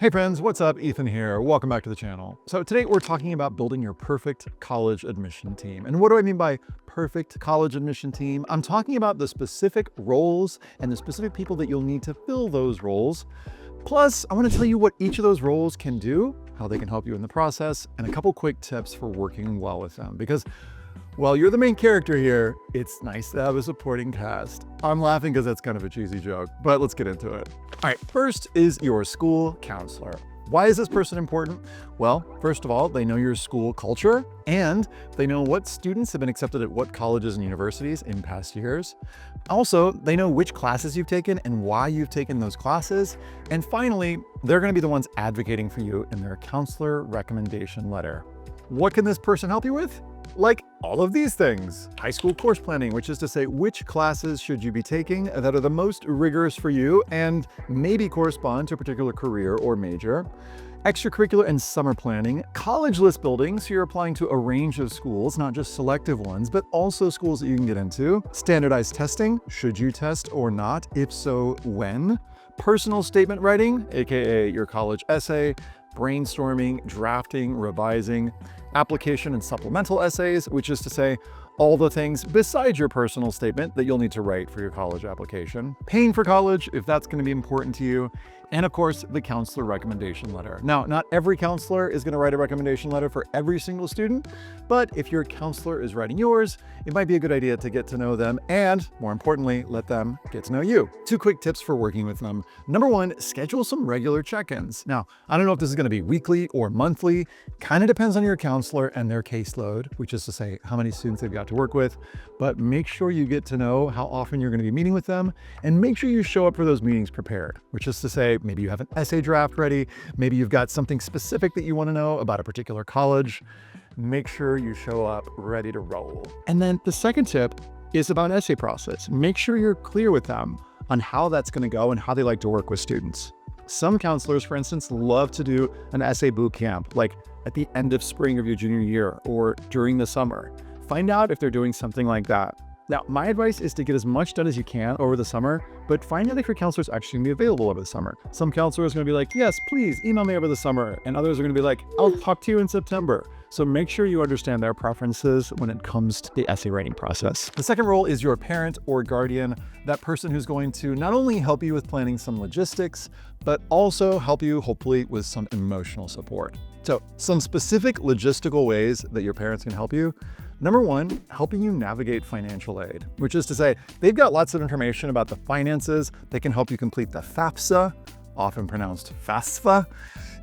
Hey friends, what's up? Ethan here. Welcome back to the channel. So today we're talking about building your perfect college admission team. And what do I mean by perfect college admission team? I'm talking about the specific roles and the specific people that you'll need to fill those roles. Plus, I want to tell you what each of those roles can do, how they can help you in the process, and a couple quick tips for working well with them. Because while you're the main character here, it's nice to have a supporting cast. I'm laughing because that's kind of a cheesy joke, but let's get into it. All right, first is your school counselor. Why is this person important? Well, first of all, they know your school culture and they know what students have been accepted at what colleges and universities in past years. Also, they know which classes you've taken and why you've taken those classes. And finally, they're going to be the ones advocating for you in their counselor recommendation letter. What can this person help you with? Like all of these things. High school course planning, which is to say which classes should you be taking that are the most rigorous for you and maybe correspond to a particular career or major. Extracurricular and summer planning, college list building, so you're applying to a range of schools, not just selective ones, but also schools that you can get into. Standardized testing, should you test or not? If so, when? Personal statement writing, aka your college essay, brainstorming, drafting, revising, application and supplemental essays, which is to say all the things besides your personal statement that you'll need to write for your college application, paying for college if that's going to be important to you, and of course, the counselor recommendation letter. Now, not every counselor is going to write a recommendation letter for every single student, but if your counselor is writing yours, it might be a good idea to get to know them and, more importantly, let them get to know you. 2 quick tips for working with them. Number 1, schedule some regular check-ins. Now, I don't know if this is going to be weekly or monthly, kind of depends on your counselor and their caseload, which is to say how many students they've got to work with, but make sure you get to know how often you're going to be meeting with them and make sure you show up for those meetings prepared, which is to say maybe you have an essay draft ready, maybe you've got something specific that you want to know about a particular college. Make sure you show up ready to roll. And then the second tip is about essay process. Make sure you're clear with them on how that's going to go and how they like to work with students. Some counselors, for instance, love to do an essay boot camp, like at the end of spring of your junior year or during the summer. Find out if they're doing something like that. Now, my advice is to get as much done as you can over the summer, but find out if your counselor is actually going to be available over the summer. Some counselors are going to be like, yes, please email me over the summer. And others are going to be like, I'll talk to you in September. So make sure you understand their preferences when it comes to the essay writing process. The second role is your parent or guardian, that person who's going to not only help you with planning some logistics, but also help you hopefully with some emotional support. So some specific logistical ways that your parents can help you. Number 1, helping you navigate financial aid, which is to say they've got lots of information about the finances. They can help you complete the FAFSA, often pronounced FAFSA,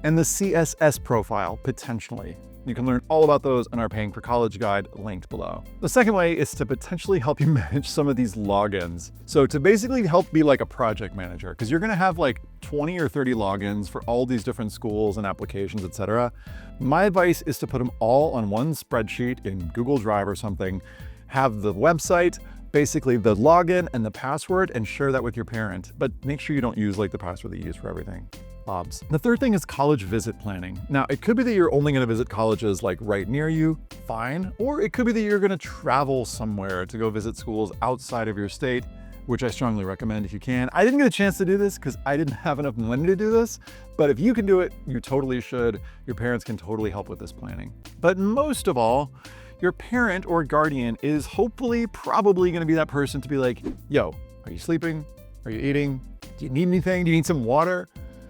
and the CSS profile, potentially. You can learn all about those in our Paying for College guide linked below. The second way is to potentially help you manage some of these logins. So to basically help be like a project manager, because you're going to have like 20 or 30 logins for all these different schools and applications, etc. My advice is to put them all on one spreadsheet in Google Drive or something, have the website, basically the login and the password, and share that with your parent. But make sure you don't use like the password that you use for everything. Bobs. The third thing is college visit planning. Now, it could be that you're only going to visit colleges like right near you, fine. Or it could be that you're going to travel somewhere to go visit schools outside of your state, which I strongly recommend if you can. I didn't get a chance to do this because I didn't have enough money to do this, but if you can do it, you totally should. Your parents can totally help with this planning. But most of all, your parent or guardian is hopefully probably going to be that person to be like, yo, are you sleeping? Are you eating? Do you need anything? Do you need some water?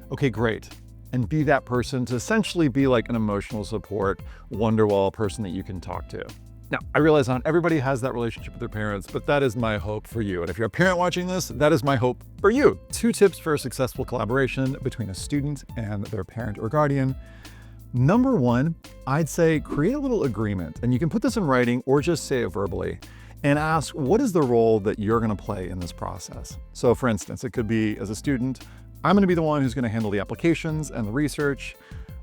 Okay, great. And be that person to essentially be like an emotional support, Wonderwall person that you can talk to. Now, I realize not everybody has that relationship with their parents, but that is my hope for you. And if you're a parent watching this, that is my hope for you. 2 tips for a successful collaboration between a student and their parent or guardian. Number 1, I'd say create a little agreement, and you can put this in writing or just say it verbally, and ask what is the role that you're going to play in this process. So for instance, it could be as a student, I'm going to be the one who's going to handle the applications and the research.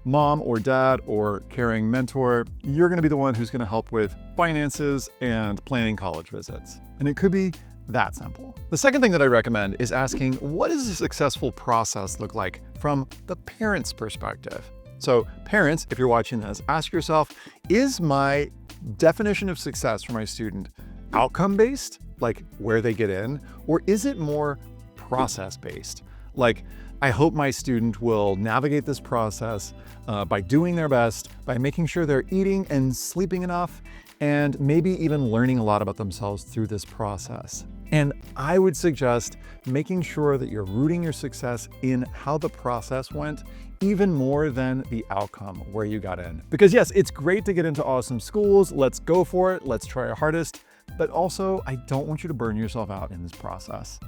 Mom or dad or caring mentor, you're going to be the one who's going to help with finances and planning college visits. And it could be that simple. The second thing that I recommend is asking, what does a successful process look like from the parent's perspective? So parents, if you're watching this, ask yourself, is my definition of success for my student outcome-based, like where they get in, or is it more process-based? Like, I hope my student will navigate this process by doing their best, by making sure they're eating and sleeping enough, and maybe even learning a lot about themselves through this process. And I would suggest making sure that you're rooting your success in how the process went, even more than the outcome, where you got in. Because yes, it's great to get into awesome schools. Let's go for it. Let's try our hardest. But also, I don't want you to burn yourself out in this process.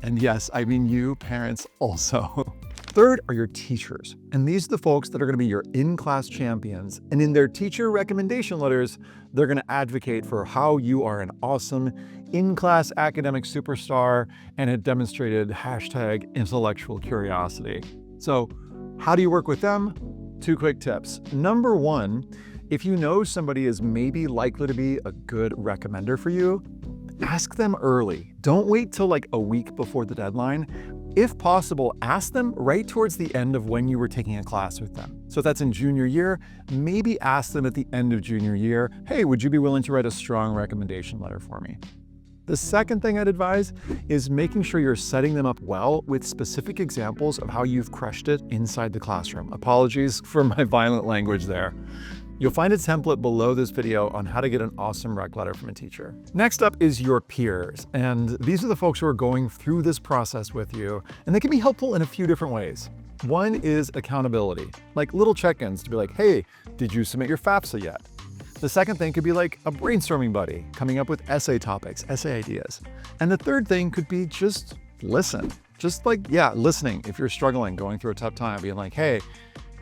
And yes, I mean you, parents, also. Third are your teachers. And these are the folks that are going to be your in-class champions. And in their teacher recommendation letters, they're going to advocate for how you are an awesome in-class academic superstar and had demonstrated #intellectual curiosity. So how do you work with them? 2 quick tips. Number 1, if you know somebody is maybe likely to be a good recommender for you, ask them early. Don't wait till like a week before the deadline. If possible, ask them right towards the end of when you were taking a class with them. So if that's in junior year, maybe ask them at the end of junior year, hey, would you be willing to write a strong recommendation letter for me? The second thing I'd advise is making sure you're setting them up well with specific examples of how you've crushed it inside the classroom. Apologies for my violent language there. You'll find a template below this video on how to get an awesome rec letter from a teacher. Next up is your peers. And these are the folks who are going through this process with you, and they can be helpful in a few different ways. One is accountability, like little check-ins to be like, hey, did you submit your FAFSA yet? The second thing could be like a brainstorming buddy, coming up with essay topics, essay ideas. And the third thing could be just listen. Just like, yeah, listening if you're struggling, going through a tough time, being like, hey,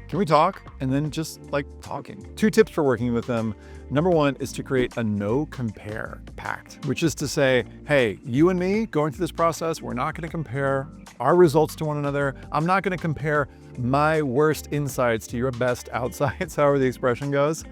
can we talk? And then just like talking. 2 tips for working with them. Number 1 is to create a no compare pact, which is to say, hey, you and me going through this process, we're not going to compare our results to one another. I'm not going to compare my worst insides to your best outsides, however the expression goes.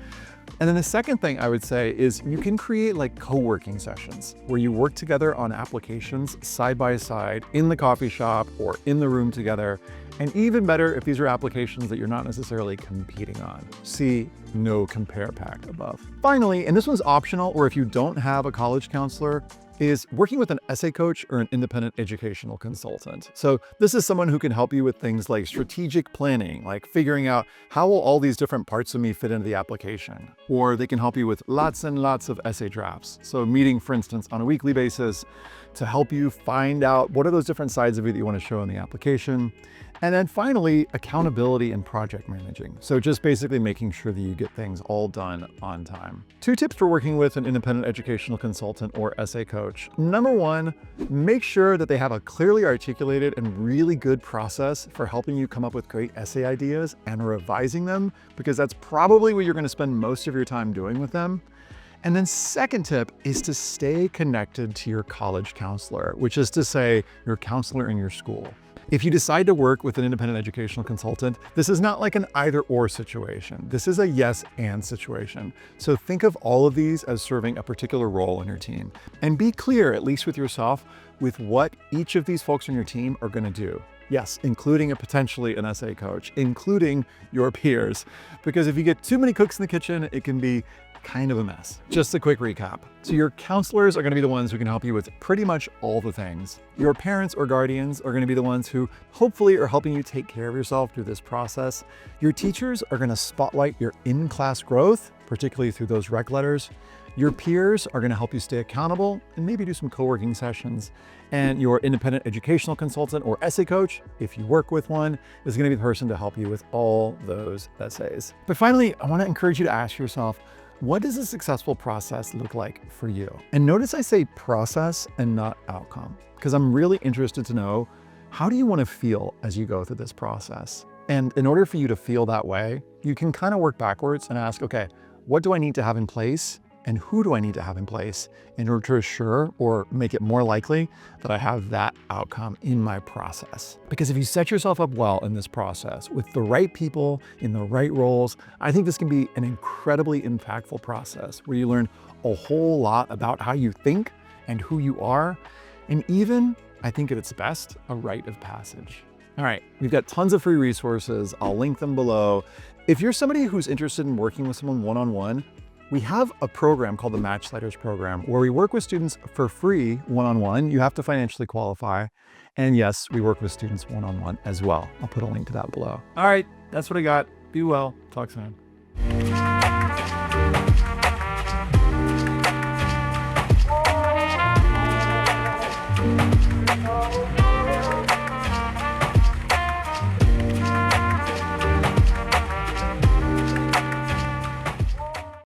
And then the second thing I would say is you can create like co-working sessions where you work together on applications side by side in the coffee shop or in the room together. And even better if these are applications that you're not necessarily competing on. See no compare pact above. Finally, and this one's optional, or if you don't have a college counselor, is working with an essay coach or an independent educational consultant. So this is someone who can help you with things like strategic planning, like figuring out how will all these different parts of me fit into the application. Or they can help you with lots and lots of essay drafts. So meeting, for instance, on a weekly basis to help you find out what are those different sides of you that you want to show in the application. And then finally, accountability and project managing. So just basically making sure that you get things all done on time. 2 tips for working with an independent educational consultant or essay coach. Number 1, make sure that they have a clearly articulated and really good process for helping you come up with great essay ideas and revising them, because that's probably what you're going to spend most of your time doing with them. And then second tip is to stay connected to your college counselor, which is to say your counselor in your school. If you decide to work with an independent educational consultant, this is not like an either-or situation. This is a yes-and situation. So think of all of these as serving a particular role in your team. And be clear, at least with yourself, with what each of these folks on your team are going to do. Yes, including potentially an essay coach, including your peers. Because if you get too many cooks in the kitchen, it can be kind of a mess. Just a quick recap. So your counselors are going to be the ones who can help you with pretty much all the things. Your parents or guardians are going to be the ones who hopefully are helping you take care of yourself through this process. Your teachers are going to spotlight your in-class growth, particularly through those rec letters. Your peers are going to help you stay accountable and maybe do some co-working sessions. And your independent educational consultant or essay coach, if you work with one, is going to be the person to help you with all those essays. But finally, I want to encourage you to ask yourself, what does a successful process look like for you? And notice I say process and not outcome, because I'm really interested to know, how do you want to feel as you go through this process? And in order for you to feel that way, you can kind of work backwards and ask, okay, what do I need to have in place? And who do I need to have in place in order to assure or make it more likely that I have that outcome in my process? Because if you set yourself up well in this process with the right people in the right roles, I think this can be an incredibly impactful process where you learn a whole lot about how you think and who you are, and even, I think at its best, a rite of passage. All right, we've got tons of free resources. I'll link them below. If you're somebody who's interested in working with someone one-on-one, we have a program called the Matchlighters program where we work with students for free one-on-one. You have to financially qualify. And yes, we work with students one-on-one as well. I'll put a link to that below. All right, that's what I got. Be well. Talk soon.